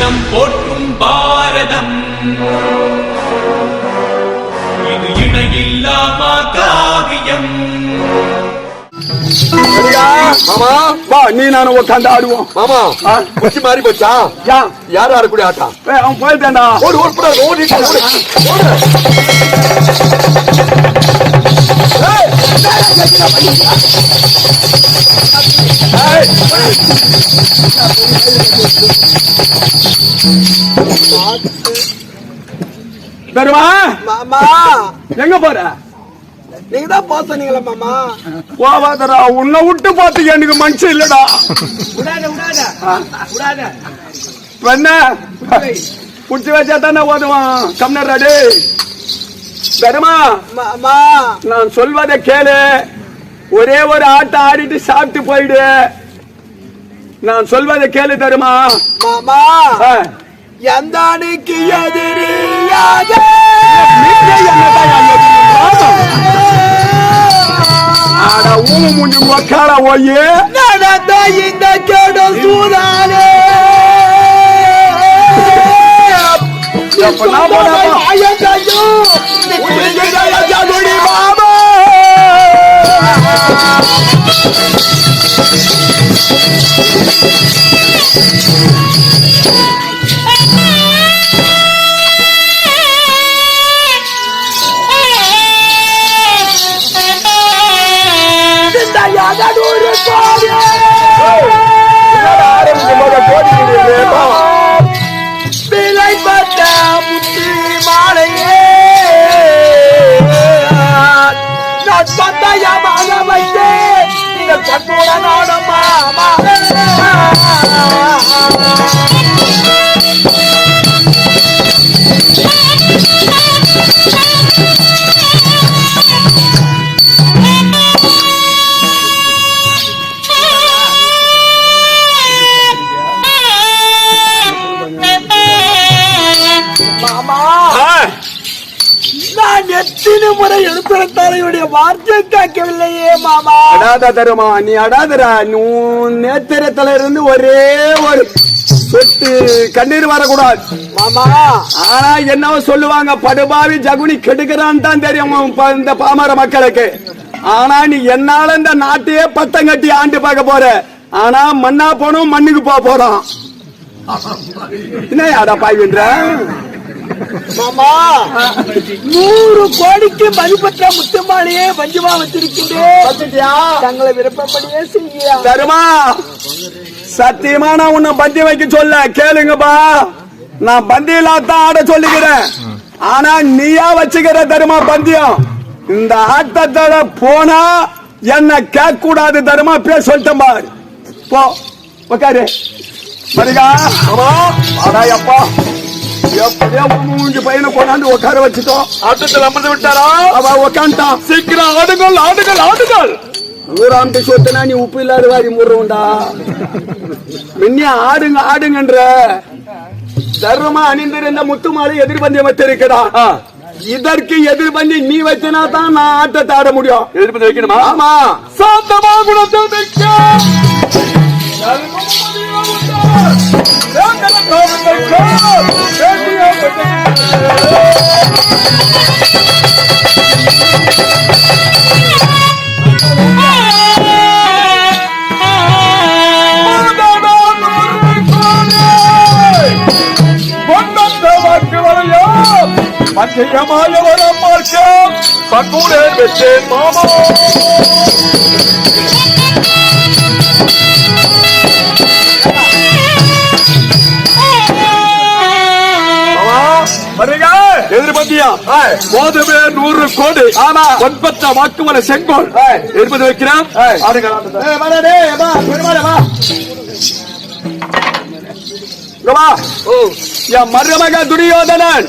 தினம் போற்றும் பாரதம் இது இணையில்லாமா காவியம். மாமா வா நீ நானும் உட்காந்து ஆடுவோம். மாமா குச்சி மாறி போச்சா? யாரும் ஆடக்கூடிய ஆட்டா? அவன் போயிட்டான்டா. ஓடு ஓடு ஓடி பெருமா மாமா எங்க போற? நீங்க தான் போக சொன்னீங்களா மாமா? போவாதடா, உன்னை விட்டு பாத்துக்க எனக்கு மனுஷன் இல்லடா. என்ன புடிச்சு வச்சா தானே ஓதுவான் கம்னராடே. பெருமா மாமா நான் சொல்வதை கேளு. ஒரே ஒரு ஆட்டம் ஆடிட்டு சாப்பிட்டு போயிடு. நான் சொல்வதை கேளு தருமா. மாமா எந்த அணிக்கு எதிரியாக உக்கார போய் நடந்த இந்த கேட சூதானே எத்தனை முறை எழுத்துடைய வார்த்தை கேட்கவில்லையே மாமா. அடாத தருமா நீ அடாதரா. நேத்திரத்துல இருந்து ஒரே ஒரு சொட்டு கண்ணீர் வரக்கூடாது மாமா. ஆனா என்னவோ சொல்லுவாங்க, படுபாவி ஜகுனி கெடுக்கிறான்னு தான் தெரியும் இந்த பாமர மக்களுக்கு. ஆனா நீ என்னால இந்த நாட்டையே பத்தம் கட்டி ஆண்டு பார்க்க போற. ஆனா மண்ணா போனோம் மண்ணுக்கு போறோம். என்ன யாரா பாய்வின்ற மாமா? 100 கோடிக்கு மதிப்பற்ற முத்துமாலையே பஞ்சமா வச்சிருக்கின்றேன். தங்களை விருப்பப்படியே செய்ய தருமா. சத்தியமா நான் உன்னை பந்தி வைக்க சொல்ல கேளுங்கப்பா. நான் பந்தியிலாத்தான் ஆட சொல்லுகிறேன். ஆனா நீயா வச்சுக்கிற தருமா பந்தியம். இந்த ஆட்டத்தோட போனா என்ன கேட்க கூடாது தருமா. பேர் சொல்லிட்டேன் பாரு. போ உக்காரு மரிகா. அப்பா எப்படியா மூஞ்சி பையனை கொண்டாந்து உட்கார வச்சுட்டோம். ஆட்டத்தில் அமர்ந்து விட்டாரா? அவ உட்காந்துட்டான். சீக்கிரம் ஆடுகள் ஆடுகள் ஆடுகள். ஊராம் சொத்துனா நீ உப்பு இல்லாத வாரி முடுறா. முன்னிய ஆடுங்க ஆடுங்கன்ற தர்மமா அணிந்திருந்த முத்துமாலை எதிர்பந்தியம் வச்சிருக்கிறான். இதற்கு எதிர்பந்தி நீ வச்சினா தான் நான் ஆட்டத்தை ஆட முடியும். எதிர்பந்தி வைக்கணுமா? ஆமா. சாந்தமா குணத்தை வைக்க மத்தியமாய வரம் பார்க்க பக்கூடே வச்சேன் மாமா. எதிர்பந்தியம் போதுமே 100 கோடி. ஆனா ஒன்பற்ற வாக்குமலை செங்கோல் எதிர்பதி வைக்கிறேன். என் மருமக துரியோதனன்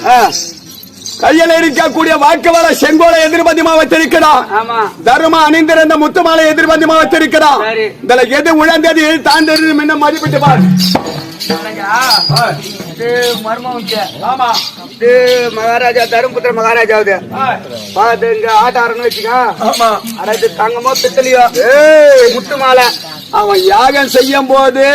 கையில் இருக்கக்கூடிய வாக்குமலை செங்கோலை எதிர்பந்தியமா வச்சிருக்கிறான். தர்மா அணிந்திருந்த முத்துமாலை எதிர்பந்தியமா வச்சிருக்கிறான். இதுல எது உழந்தது தாண்டது முன்ன மதிப்பிட்டு பாரு. மகாராஜா தருமபுத்திர மகாராஜாவது பாத்து இங்க ஆட்டாரன்னு வச்சுக்க. தங்கமோ பித்தலையோ முத்து மாலை அவன் யாகம் செய்யும் போது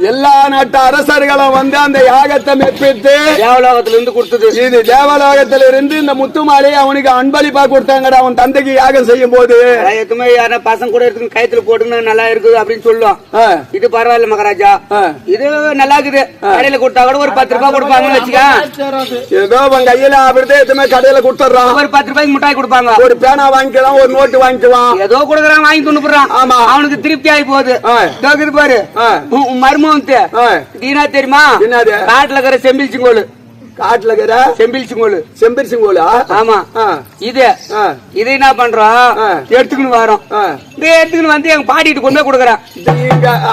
எல்லா நாட்டு அரசர்களும் வந்து அந்த யாகத்தை மெப்பித்து தேவலோகத்துல இருந்து கொடுத்தது. இது தேவலோகத்துல இருந்து இந்த முத்துமாலையை அவனுக்கு அன்பளிப்பா கொடுத்தாங்கடா அவன் தந்தைக்கு யாகம் செய்யும் போது. எதுவுமே யாரா பசங்க கூட இருக்கு கைத்துல போட்டுன்னு நல்லா இருக்குது அப்படின்னு சொல்லுவோம். இது பரவாயில்ல மகாராஜா, இது நல்லா இருக்குது. கடையில கொடுத்தா கூட ஒரு 10 ரூபாய் கொடுப்பாங்கன்னு வச்சுக்க. ஏதோ அவன் கையில அப்படியே எதுவுமே கடையில கொடுத்துறான். ஒரு 10 ரூபாய்க்கு மிட்டாய் கொடுப்பாங்க, ஒரு பேனா வாங்கிக்கலாம், ஒரு நோட்டு வாங்கிக்கலாம், ஏதோ கொடுக்குறான் வாங்கி துணுப்புறான். ஆமா, அவனுக்கு திருப்தி ஆகி போகுது. பாரு மர்மம் தீனா தெரியுமா? என்னது? காட்டுல இருக்கிற செம்பில்சிங்கோல், காட்டுல இருக்கிற செம்பில்சிங்கோல், செம்பில்சிங்கோலா? ஆமா. இது என்ன பண்றோம், எடுத்துக்கணும் வரோம். எடுத்துக்கணும் வந்து எங்க பாட்டிட்டு கொண்டு போய் கொடுக்குறான்.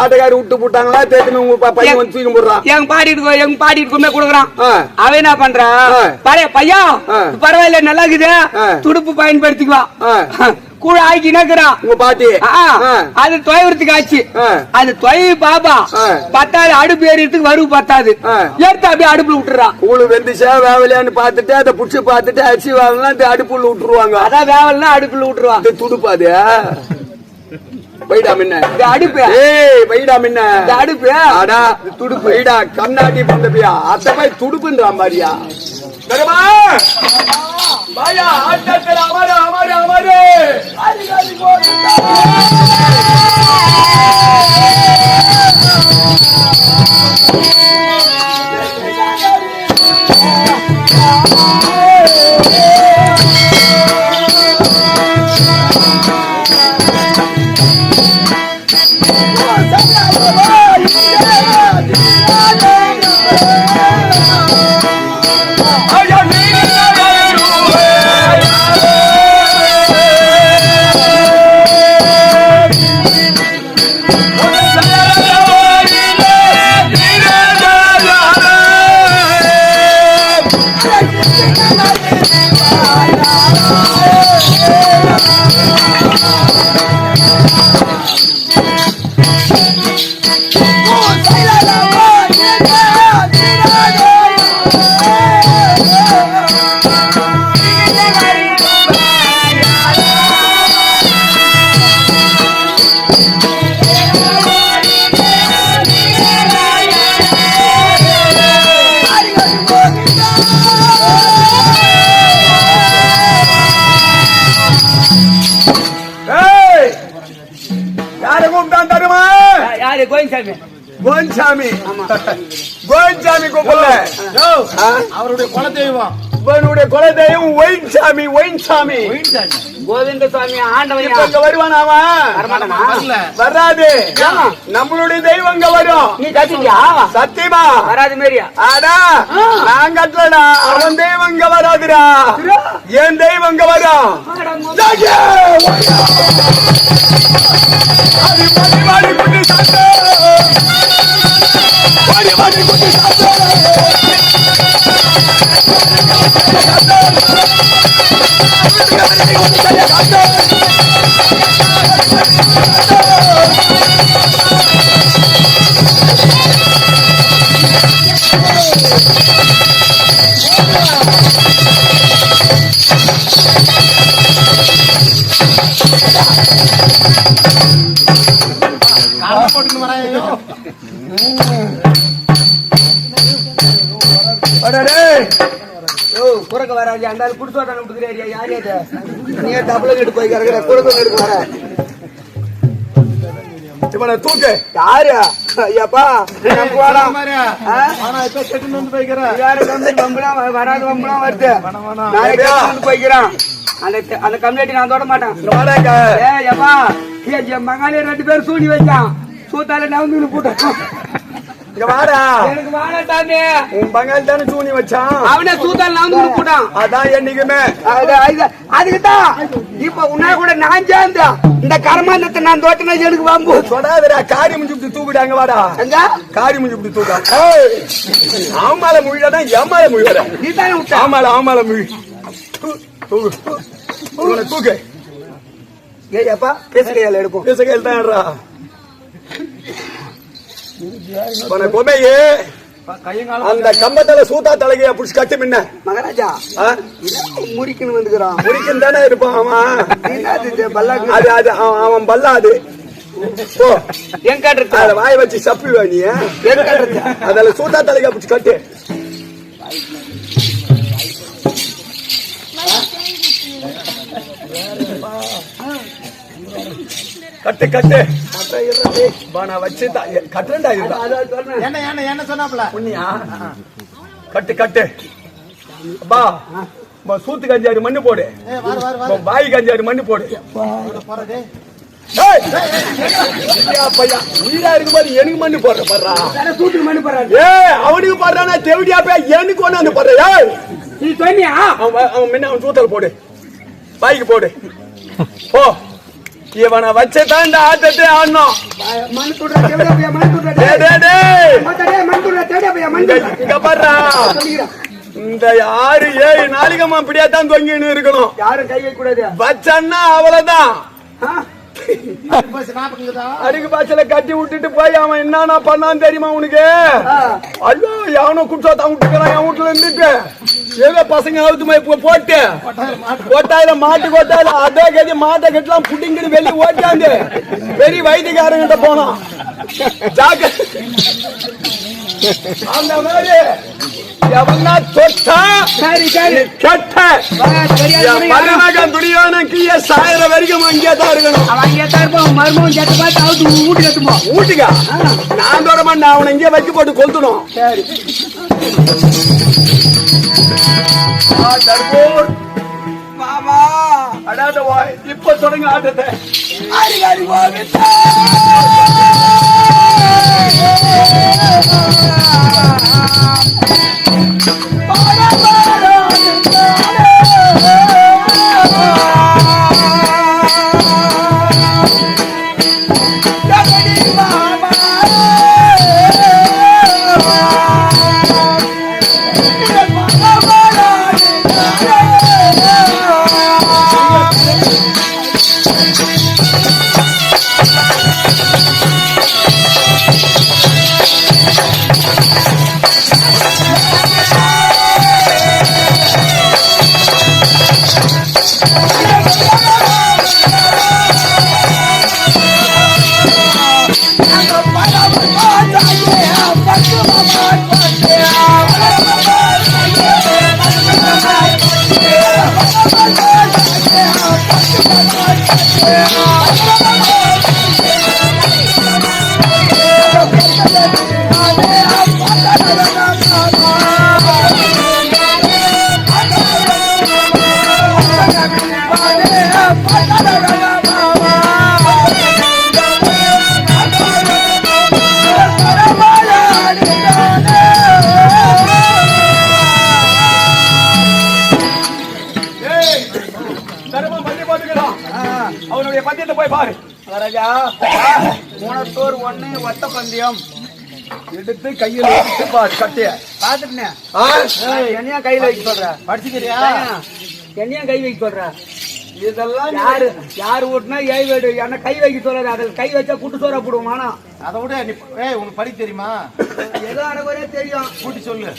ஆட்டக்காரி விட்டு போட்டாங்களா? பையன் வந்து தூக்கி போடுறான். எங்க பாட்டிட்டு கொண்டு போய் கொடுக்குறான். அவன் என்ன பண்றான், பையா பரவாயில்ல நல்லா இருக்குது, துடுப்பு பயன்படுத்திக்குவான். கூட ஆக்கி நக்குறான் உங்க பாட்டி. அது துவைவரத்துக்கு ஆச்சு. அது துவை பாபா பத்தாது, அடுப்பு ஏறிறதுக்கு வருவு பத்தாது, எடுத்து அப்படியே அடுப்புல விட்டுறான். கூழு வெந்துச்சா வேவலையான்னு பாத்துட்டு அதை புடிச்சு பாத்துட்டு அரிசி வாங்கலாம் அடுப்புல விட்டுருவாங்க. அதான் வேவல்னா அடுப்புல விட்டுருவான். துடுப்பாது வைடா மின்ன அடுப்பு, வைடா மின்ன அடுப்பு ஆடா துடுப்பு வைடா கண்ணாடி பந்தபியா அத்த போய் துடுப்புன்றா மாதிரியா. பாயா ஆட்டத்தில் அமர அமர அமரே கோயின்சாமி. கோயின்சாமி கூப்பிடல, அவருடைய குலதெய்வம், இவனுடைய குலதெய்வம் ஒயின்சாமி. ஒயின்சாமி கோவிந்தசாமி ஆண்டவன் இங்க வருவானாவா? வராது. நம்மளுடைய தெய்வம் இங்க வரும். நீ கத்தியா? சத்தியமா வராது மாரியா? ஆடா நான் கட்டலடா, அவன் தெய்வம் இங்க வராதுடா, என் தெய்வம் இங்க வரும். குறுக்க வராது அந்த குடுத்தோட்டம் விட்டுக்கிறியா? யாரே நீ டபுள் எடுத்து போய் கிடக்குற குறுக்க எடுத்து வர இவனை தூக்கு. யாரு ஐயாப்பா வராது வம்புலாம் வருது. நாளைக்கு போய்க்கிறான் அந்த கம்யூனிட்டி நான் தொட மாட்டேன். ஏப்பா மங்காலே 2 பேரும் சூடி வச்சான், சூத்தால நவந்து போட்டான். எனக்கு வாழட்டாமே உன் பங்காளி தானே சூனி வச்சான், அவனே சூத்தால நவந்து போட்டான். அதான் என்னைக்குமே அதுக்குதான் இப்ப உன்னா கூட நான் சேர்ந்த இந்த கர்மாந்தத்தை நான் தோட்டினா எனக்கு வாம்பு சொடாதரா. காரி முடிஞ்சு தூக்கிட்டாங்க. வாடா எங்க காரி முடிஞ்சு தூக்கா. ஆமால மொழியாடா, ஏமால மொழியாடா. நீ தானே விட்ட? ஆமால ஆமால மொழி தூக்கு. ஏப்பா பேசுகையால எடுப்போம். பேசுகையில் தான்டா கொமையே. அந்த கம்பத்துல சூத்தா தலைகையா புடிச்சு கட்டி முன்ன மகாராஜா முடிக்கணும் வந்துக்கிறான். முடிக்கணும் தானே இருப்பான் அவன். பல்லாக்கு அது அவன் பல்லா. அது போ எங்க இருக்கு அத வாய் வச்சு சப்பிடுவா நீ எங்க இருக்கு அதல சூட்டா தலைக்கு பிடிச்சு கட்டு கட்டு கட்டு பானா வச்சு கட்டுறா இருந்தா என்ன சொன்னாப்ல புண்ணியா கட்டு கட்டு அப்பா சூத்து கஞ்சாரு மண்ணு போடு வாய் கஞ்சாரு மண்ணு போடு போறது பையா நீரா இருக்கு பாரு எனக்கு மண்ணு போடுற பாடுறா சூத்துக்கு மணி போறாரு அவனுக்கு போடுறானா தெவிடியா போய் எனக்கு ஒண்ணு வந்து போடுற நீ சொன்னியா அவன் முன்ன அவன் சூத்தல் போடு வாய்க்கு போடு போ இவனை வச்சுதான் இந்த ஆட்டத்தை ஆடணும் மணி துடுறா தேவடியா மணி துடுறா மணி துடுறா தேவடியா மணி இங்க பாடுறா இந்த 6-7 நாளைக்கு அப்படியே தான் தொங்கின்னு இருக்கணும் யாரும் கை வைக்க கூடாது வச்சன்னா அவ்வளவுதான் நாற்பது அடிக்கு பாய்ச்சல கட்டி விட்டுட்டு போய் அவன் என்னன்னா பண்ணான்னு தெரியுமா உனக்கு ஐயோ எவனும் குற்றத்தான் விட்டுக்கிறான் என் வீட்டுல இருந்துட்டு ஏதோ பசங்க அவுத்து போட்டு கொட்டாயில மாட்டு கொட்டாயில அதே கதி மாட்டை கட்டலாம் புட்டிங்கிட்டு வெளியே ஓட்டாந்து பெரிய வைத்தியக்காரங்கிட்ட போனான் ஜாக்க அந்த மாதிரி எவனா தொட்டா சரி சரி கெட்ட மருமகன் துணியான கீழ சாயிர வரைக்கும் அங்கே தான் இருக்கணும் அவன் அங்கே தான் இருப்பான் மருமகன் செத்து பார்த்து அவுத்து வீட்டுக்கு எடுத்துப்போம் வீட்டுக்கா நான் தோற மாட்டேன் அவனை இங்கே வைக்க போட்டு கொளுத்தணும் சரி தர்பூர் மாமா அடாத இப்ப தொடங்க ஆட்டத்தை அடிகாரி போகிட்டா அவனுடைய பத்தியத்தை போய் பாரு ராஜா மூணத்தோர் ஒண்ணு ஒத்த பந்தயம் எடுத்து கையில வச்சு பாரு கட்டிய பாத்துட்டேன் என்னையா கையில வைக்க சொல்ற படிச்சுக்கிறியா என்னையா கை வைக்க சொல்ற இதெல்லாம் யாரு ஓட்டுனா ஏய் வீடு என்ன கை வைக்க சொல்றாரு அதில் கை வச்சா கூட்டு சோறா போடுவானா அதை விட நீ உனக்கு படிக்க தெரியுமா ஏதோ அடகுறையே தெரியும் கூட்டி சொல்லு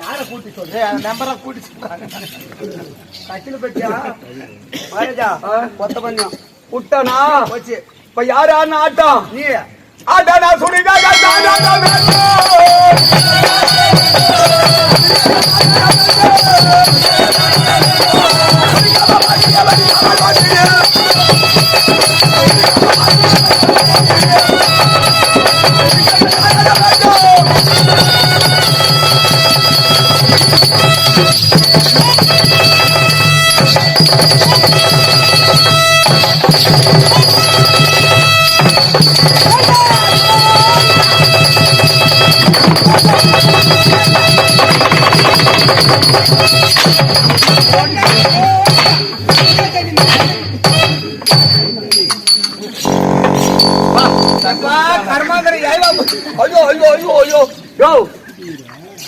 யார கூட்டி சொல்லு அந்த நம்பரை கூட்டி சொல்றாங்க கட்டில பட்டியா ராஜா ஒத்த பந்தயம் விட்டனா போச்சு இப்ப யாரு ஆடின ஆட்டம் நீ ஆட்டா சுடிதா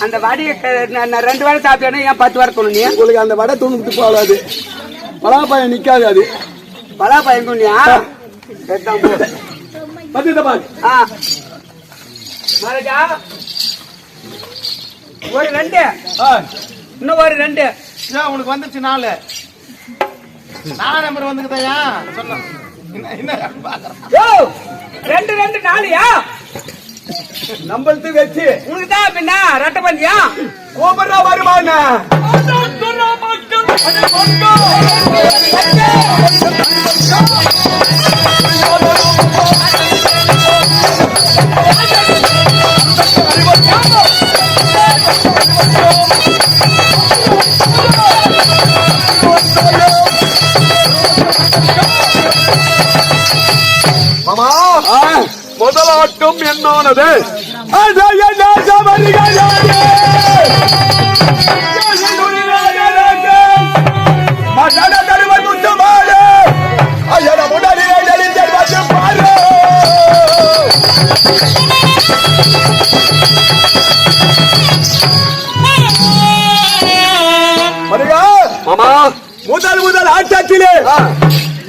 அந்த வடையை நான் 2 வாரம் சாப்பிட்டேன்னா ஏன் 10 வாரம் கொண்டு நீ உங்களுக்கு அந்த வடை தூணுக்கு போகாது பலாப்பாயம் நிக்காது அது பலாப்பாயம் கொண்டியா பத்தியத்தை பாரு மகாராஜா ஒரு 2 இன்னும் ஒரு 2 உனக்கு வந்துச்சு 4 நம்பர் வந்துக்குதாயா சொன்ன என்ன பாக்குறேன் யோ, 2 4யா நம்மளுக்கு வச்சு உனக்கு தான் பின்ன ரெட்ட பந்தியா கோபரா வருவாங்க. மாமா முதலாட்டம் என்னானது? மாமா முதல் ஆட்டத்திலே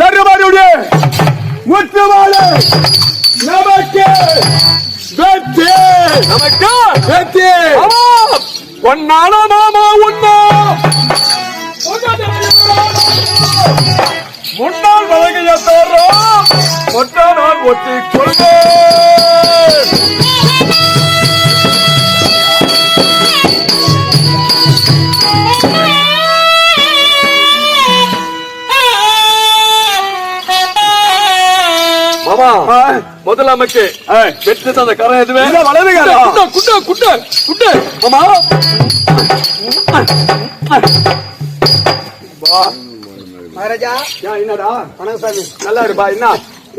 தருமனுடைய முத்துமாலை நமக்கு வெற்றி, நமக்கு வெற்றி. பொன்னான மாமா உண்ணா முன்னாள் வழங்கிய தோறும் ஒற்ற நான் ஒட்டி கொள்வேன். மாமா முதலமைக்கு வெற்றி தந்த கரை எதுவே வளருங்க. குட்ட குட்ட குட்ட மாமா மகாராஜா. என்னடா வணக்கம் சாமி. நல்லா இருப்பா. என்ன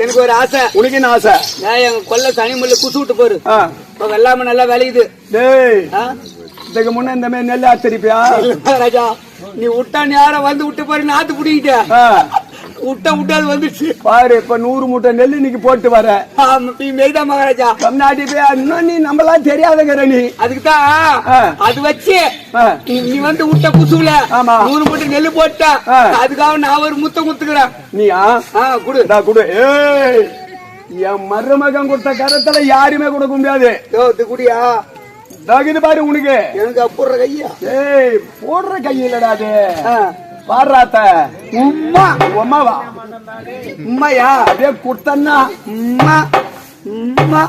எனக்கு ஒரு ஆசை. உனக்கு என்ன ஆசை? நான் எங்க கொல்ல தனி முள்ள குசு விட்டு போரு. ஆ. இப்ப வெள்ளாம நல்லா விளையுது. டேய் ஆ? இதுக்கு முன்ன இந்த மாதிரி நெல் ஆச்சரிப்பியா? மகாராஜா, நீ விட்டா நேரம் வந்து விட்டு பாரு, நாத்து பிடிக்கிட்ட விட்டாது வந்துச்சு பாரு. இப்ப 100 மூட்டை நெல் இன்னைக்கு போட்டு வர மெய்தான் மகாராஜா. தமிழ்நாட்டி போய் இன்னும் நீ நம்மளாம் தெரியாதங்கிற நீ. அதுக்குதான் அது வச்சு நீ வந்து விட்ட குசுல 100 மூட்டை நெல்லு போட்ட. அதுக்காக நான் ஒரு முத்த குத்துக்கிறேன். நீயா குடு குடு. ஏய், என் மருமகன் கொடுத்த கரத்துல யாருமே கொடுக்க முடியாது. குடியா இது பாரு உனக்கு. எனக்கு அப்புற கையா. ஏய், போடுற கையிலடா அது. பாடுறாத்த உம்மா உம்மாவா உம்மையா அப்படியே குடுத்தன்னா உம்மா உம்மா.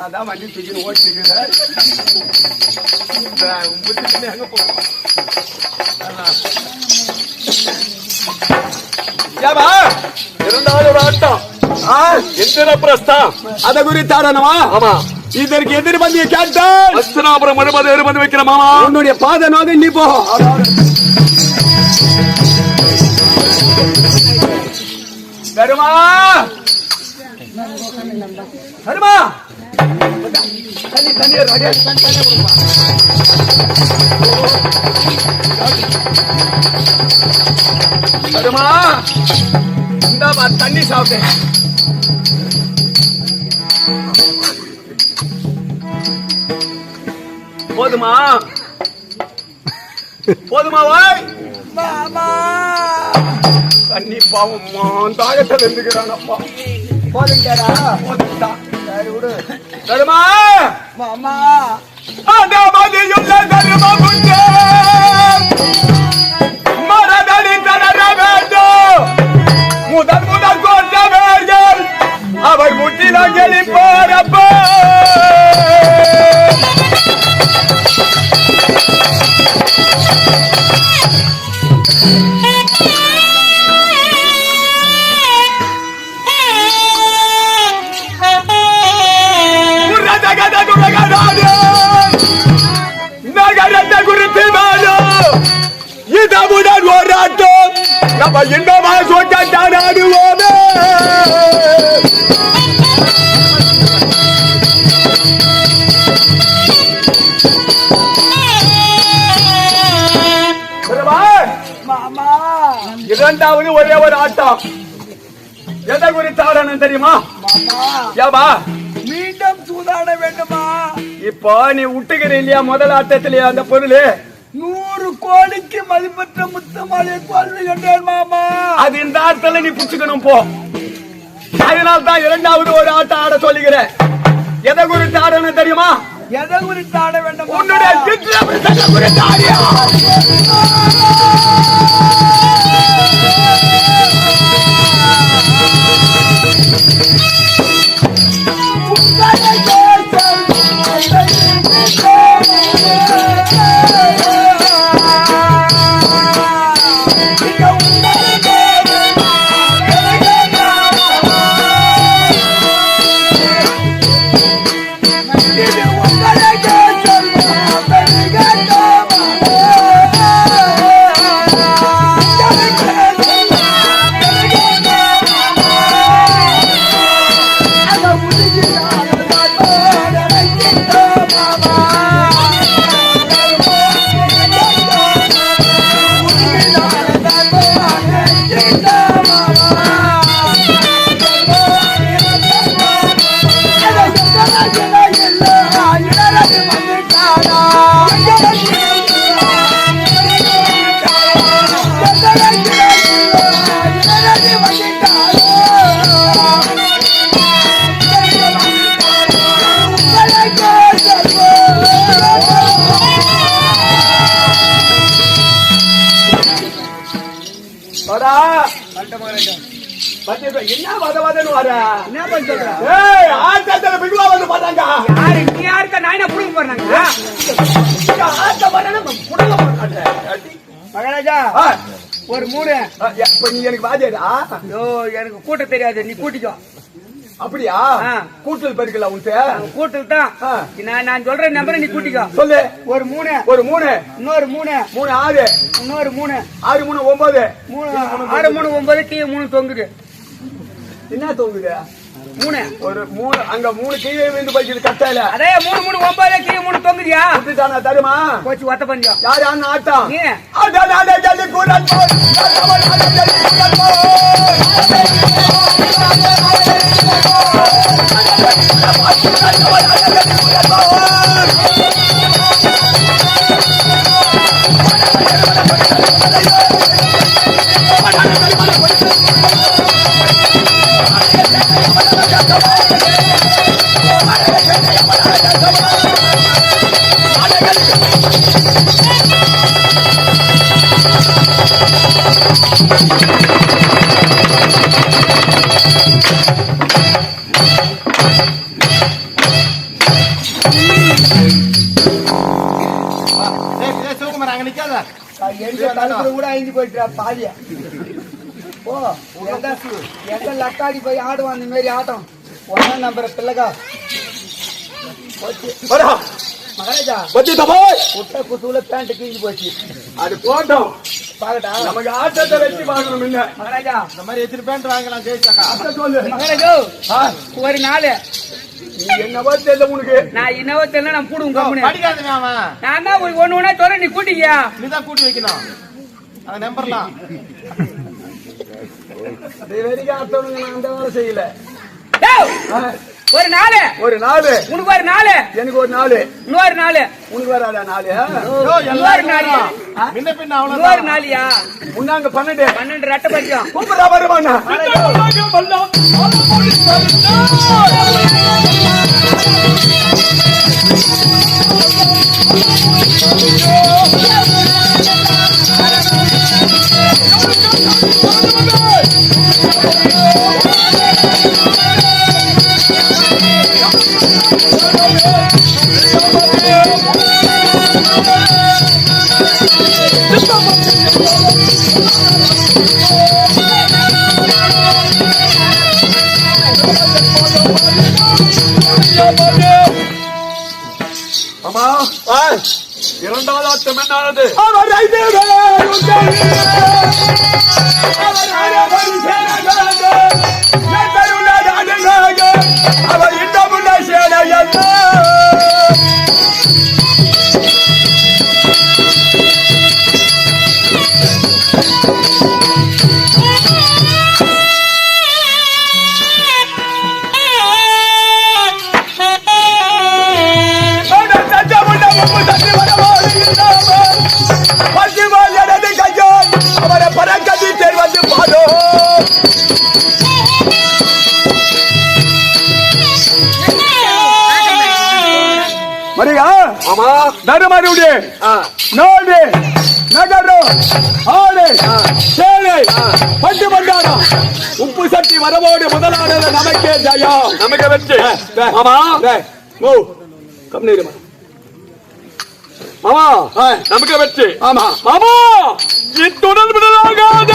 அதான் வண்டி தூக்கி ஓட்டிக்கிற இரண்டாவது ஆட்டம் எந்திர பிரஸ்தம். அத குறித்து ஆடணுமா? ஆமா. இதற்கு எதிர்பந்தியை கேட்டால் அஸ்தினாபுரம் எதிர்பந்து வைக்கிற மாமா. உன்னுடைய பாத நோக நீ போ. தருமா தருமா தருமா இந்த தண்ணி சாப்பிட்டேன். போதுமா போதுமா வாய் மாமா தண்ணி பாவம் தாகத்தில் இருந்துக்கிறானப்பா. போதுங்கடா. போதுட்டா. சரி விடு. தருமா மாமா அந்த மதியுள்ள தருமா புஞ்சே மரதடி தளர வேண்டும். முதல் கோட்ட வேர்கள் அவர் முற்றிலங்கி போறப்ப நகரத்தை குறித்து இதமுடன் போராட்டம் நம்ம இன்பமா சொட்டான் ஆடுவோமே. மாமா இரண்டாவது ஒரே ஒரு ஆட்டம். எதை குறித்து ஆடணும் தெரியுமா? ஏவா மீண்டும் சூதாட வேண்டுமா? இப்போ நீ விட்டுக்கிற இல்லையா முதல் ஆட்டத்திலேயே அந்த பொருள் 100 கோடிக்கு மதிப்பற்ற முத்தமாலை கொள்வி கண்டேன் மாமா. அது இந்த ஆட்டத்துல நீ புடிச்சுக்கணும் போ. அதனால்தான் இரண்டாவது ஒரு ஆட்டம் ஆட சொல்லுகிறேன். எதை குறித்து ஆடணும் தெரியுமா? எதை குறித்து ஆட வேண்டும்? உன்னுடைய சித்திரத்தை குறித்து ஆடியா? என்ன வதவதன்னு வர? என்ன பண்ற? ஏய், ஆட்டத்துல பிடுவா வந்து பாத்தாங்க. யாரு நீ யாருக்க நாயினா புடுங்க போறாங்க? ஆட்ட வரணும் புடுங்க போறாங்க. மகாராஜா ஒரு 3. இப்ப நீ எனக்கு வாஜேடா. ஐயோ எனக்கு கூட்ட தெரியாது, நீ கூட்டிக்கோ. அப்படியா? கூட்டல் பெருக்கல உன்கிட்ட? கூட்டல் தான். நான் சொல்ற நம்பரை நீ கூட்டிக்கோ. சொல்லு. ஒரு 3, ஒரு 3, இன்னொரு 3, 3 6, இன்னொரு 3, 6 3 9, 6 3 9 கீழே 3 தொங்குது. என்ன தொங்குது? 3 ஒரு 3 அங்க 3 கீழே விழுந்து போயிடுது கட்டாயில. அதே 3 3 9 கீழே 3 தொங்குதியா? குடுத்தானா தருமா? போச்சு ஒத்த பஞ்சம். யார் யாரு ஆட்டம்? நீ அடடடட ஜல்லி கூடன் போ. கூட அழிஞ்சு போயிட்டா பாதியா. ஓ எங்க லக்காடி போய் ஆடுவான் இந்த மாதிரி ஆட்டம். 1 நம்பர் பிள்ளைக்கா மகாராஜா குட்டை குத்துவுல பேண்ட் கீழ் போச்சு. அது போட்டோம் பாக்கட்டா நமக்கு ஆட்டத்தை வச்சு பார்க்கணும். இல்ல மகாராஜா இந்த மாதிரி எத்தனை பேண்ட் வாங்கலாம் ஜெயிச்சாக்கா? அத சொல்லு. மகாராஜா ஒரு 4 நீ என்னவோ தெரியல உனக்கு. நான் என்னவோ தெரியல, நான் கூடுங்க கம்முனு. படிக்காதவே அவன். நான் தான் ஒண்ணு ஒண்ணா சொல்ற, நீ கூட்டிக்கியா? நீதான் கூட்டி வைக்கணும் அந்த நம்பர்லாம். அது வரைக்கும் அர்த்தம் நான் அந்த வேலை செய்யல. ஒரு 4, ஒரு 4 உனக்கு ஒரு 4, எனக்கு ஒரு 4, இன்னொரு 4, உனக்கு வராதா 4? இன்னொரு 4, முன்ன பின்ன அவ்வளவு இன்னொரு 4யா? முன்னாங்க 12 12 ரெட்டை பஞ்சம். கூப்பிடா வருவானா? அம்மா இரண்டாவது ஆட்டம் என்னானது? அவர் இன்னமுள்ள சேனையல்ல. அவரை பறக்கதி வந்து பாடோ ஆமா தருமருடைய நாடு நகரம் ஆடு சேலை பட்டு பண்டாரம் உப்பு சட்டி வரவோடு முதலானது நமக்கே ஜெயம் நமக்கு வெற்றி ஆமா ஓ கம்னீருமா மாமா நமக்கு வெற்றி ஆமா மாமா இத்துடன் விடலாகாத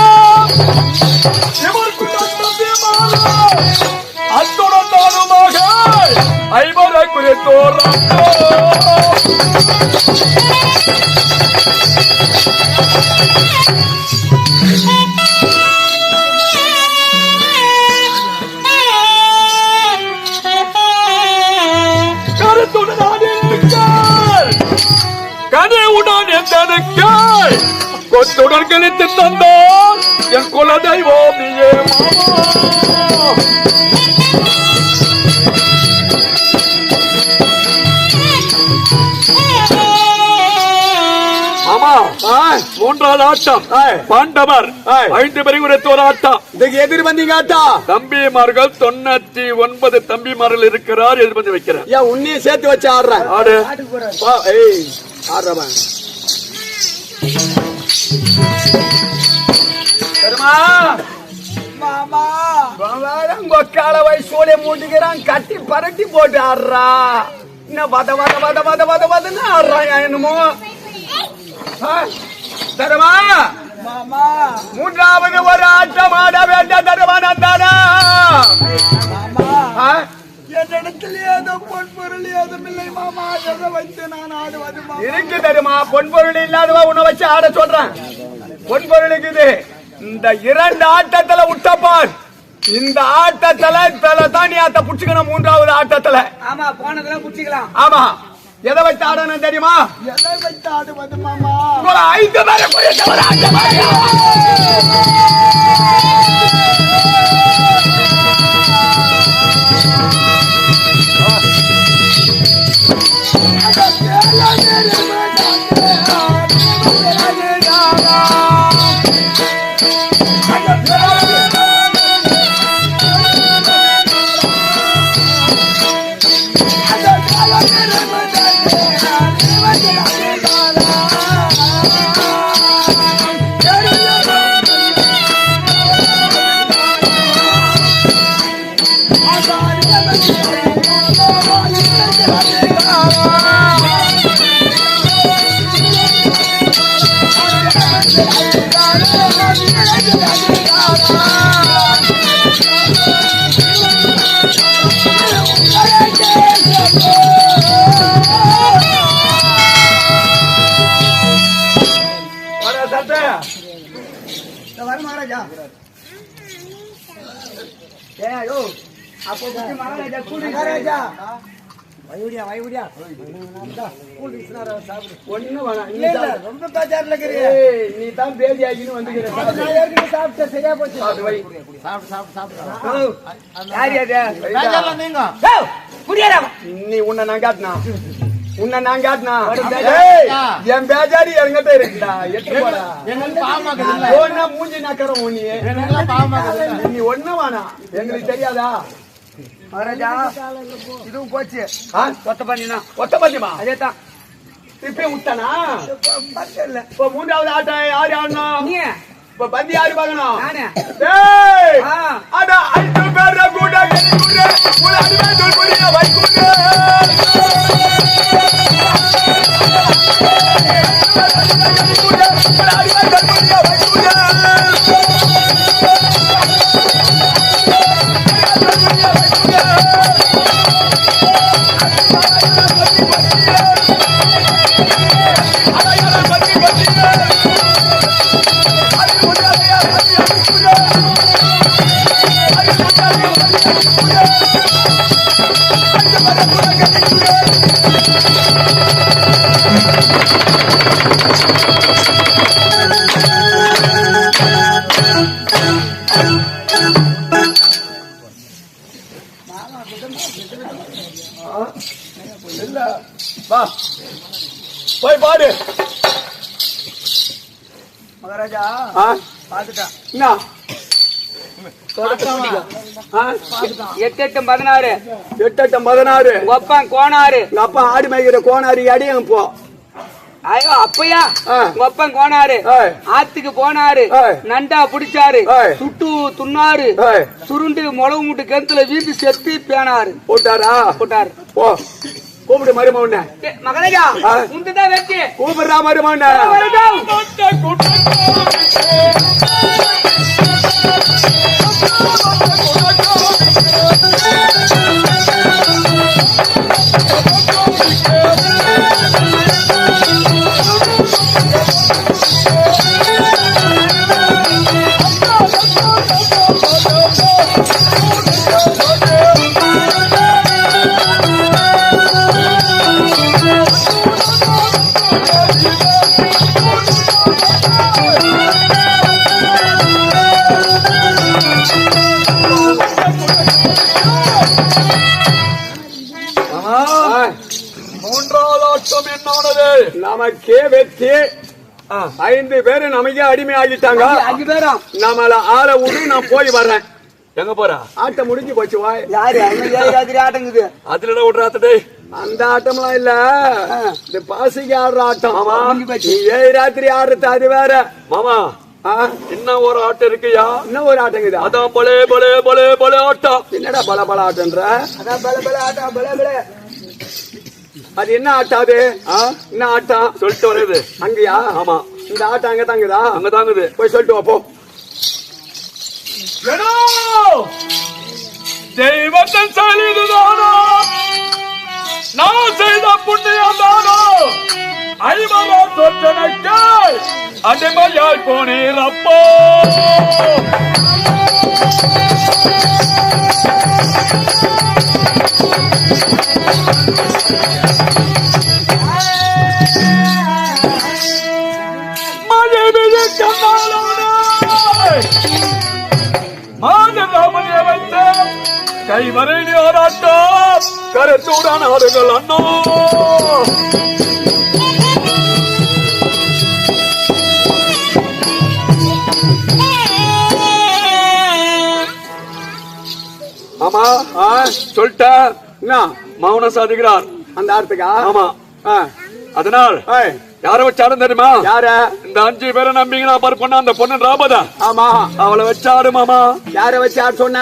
அத்துடன் தானுமாக ஐவரை குறித்தோர் கனிவுடன் எந்தனுக்காய் கொத்துடன் கழித்து தந்தால் என் குலதெய்வம் நீயே மாமா. மூன்றாவது ஆட்டம் பாண்டவர் 5 பேரை உரைத்த ஒரு ஆட்டம். இதுக்கு எதிர் வந்தீங்க ஆட்டம் தம்பிமார்கள் 99 தம்பிமார்கள் இருக்கிறார். எதிர் வந்து வைக்கிறேன். ஏன் உன்னையும் சேர்த்து வச்சு ஆடுறேன். ஆடு ஆடுறவன் மாமா கொக்கால வயசோட மூட்டுக்கிறான். கட்டி பரட்டி போட்டு ஆடுறா. இன்னும் வத வத வத வத வத வதன்னு ஆடுறான். என்னமோ தருமா மாமா மூன்றாவது ஒரு ஆட்டம் ஆட வேண்டாம். தருமானம் தானா என்னிடத்தில் ஏதோ பொன் பொருள் ஏதும் இல்லை மாமா. எதை வைத்து நான் ஆடுவது இருக்கு தருமா. பொன் பொருள் இல்லாதவா உன்னை வச்சு ஆட சொல்றேன். பொன் பொருள் இருக்குது. இந்த 2 ஆட்டத்துல விட்டப்பான். இந்த ஆட்டத்துல தான் நீ ஆட்ட புடிச்சுக்கணும். மூன்றாவது ஆட்டத்துல ஆமா போனதெல்லாம் புடிச்சுக்கலாம். ஆமா எதை வச்சு ஆடணும் தெரியுமா? எதை வைத்து ஆடுவது மாமா? 5 பேரை குறித்தவர் ஆட்டம். மகாராஜா அப்போ மகாராஜா மகாராஜா வைகுடியா வைகுடியா ஒண்ணு வேணாம். ரொம்ப பேச்சாரில் இருக்கிறீ. நீ தான் பேதி ஆகின்னு வந்துக்கிற. சாப்பிட்டு சரியா போச்சு. நீ உன்னை நான் காட்டினா என் பேஜாரி என்கிட்ட இருக்குடா. எட்டு போடா. மூஞ்சி நக்கறம் நீ ஒண்ணு வேணாம். எங்களுக்கு தெரியாதா மகாராஜா? இதுவும் போச்சு. ஒத்த பண்ணிமா அதேதான் இப்பயும் விட்டானா? இப்ப மூன்றாவது ஆட்டம் யாரு ஆடணும்? நீ இப்ப பந்தி யாரு பார்க்கணும்? நானே. அட 5 பேர கூட போய் பாடு மகாராஜா. பாத்துட்டா என்ன எட்டு எட்டு 16 8 8 16 ஒப்பன் கோணாறு எங்க அப்பா ஆடு மேய்க்கிற கோனாரி அடியும் போ. ஐயோ அப்பையா ஆ. ஒப்பன் கோணாரு ஏய். ஆத்துக்கு போனாரு ஏய். நண்டா பிடிச்சாரு ஏய். சுட்டு துண்ணாரு ஏய். சுருண்டு முளவு மூட்டு கிணத்துல வீட்டு செத்து பேனாரு போட்டாரா போட்டாரு. போ கூப்பிடு மருமவன மகனையா ஆ. உண்டுதான் வெற்றி கூப்பிடுறா மருமவன மூன்றாவது ஆட்டம் என்னானது? நமக்கே வெற்றி 5 பேரு நமக்கே அடிமை ஆகிட்டாங்க. 5 பேரும் நம்மள ஆள விடு, நான் போய் வர்றேன். எங்க போற? ஆட்டம் முடிஞ்சு போச்சு வாய். யாரு ராத்திரி ஆட்டங்குது அதுல விடுறாத்தடே. அந்த ஆட்டம்லாம் இல்ல, இந்த பாசிக்கு ஆடுற ஆட்டம். முடிஞ்சு போச்சு. 7 ராத்திரி ஆடுறது அது வேற. மாமா ஆ, இன்னும் ஒரு ஆட்டம் இருக்குயா? இன்னும் ஒரு ஆட்டங்குதா? அதான் பலே பலே பலே பலே ஆட்டம். என்னடா பல பல ஆட்டம்ன்ற? அதான் பல பல ஆட்டம் பல பல அது என்ன ஆட்டம் அது? என்ன ஆட்டம் சொல்லிட்டு வருது. அங்கயா? ஆமா, இந்த ஆட்டம் அங்க தாங்குதா? அங்க தாங்குது. போய் சொல்லிட்டு வா போ. தெய்வத்தின் செயலிதுதானோ, நான் செய்த புண்ணியம் தானோ, ஐவரா தொற்றனுக்கு அடிமையாய் போனீரப்போ. மனைவியை கண்டாலோனே மாதராமனை வைத்து கைவரை ஆராட்டம் கருத்துடன் ஆடுகள் அண்ணோ. ஆமா சொல்லிட்ட என்ன மௌனம் சாதிக்கிறார். அந்த ஆட்டத்துக்கா? ஆமா, ஆ. அதனால் ஏய், யார வச்சாடும் தெரியுமா? யார? இந்த 5 பேரை நம்பிங்கன்னா பாரு பொண்ணு, அந்த பொண்ணு ராபதா, ஆமா, அவளை வச்சாடு மாமா. யார வச்சு ஆட சொன்ன?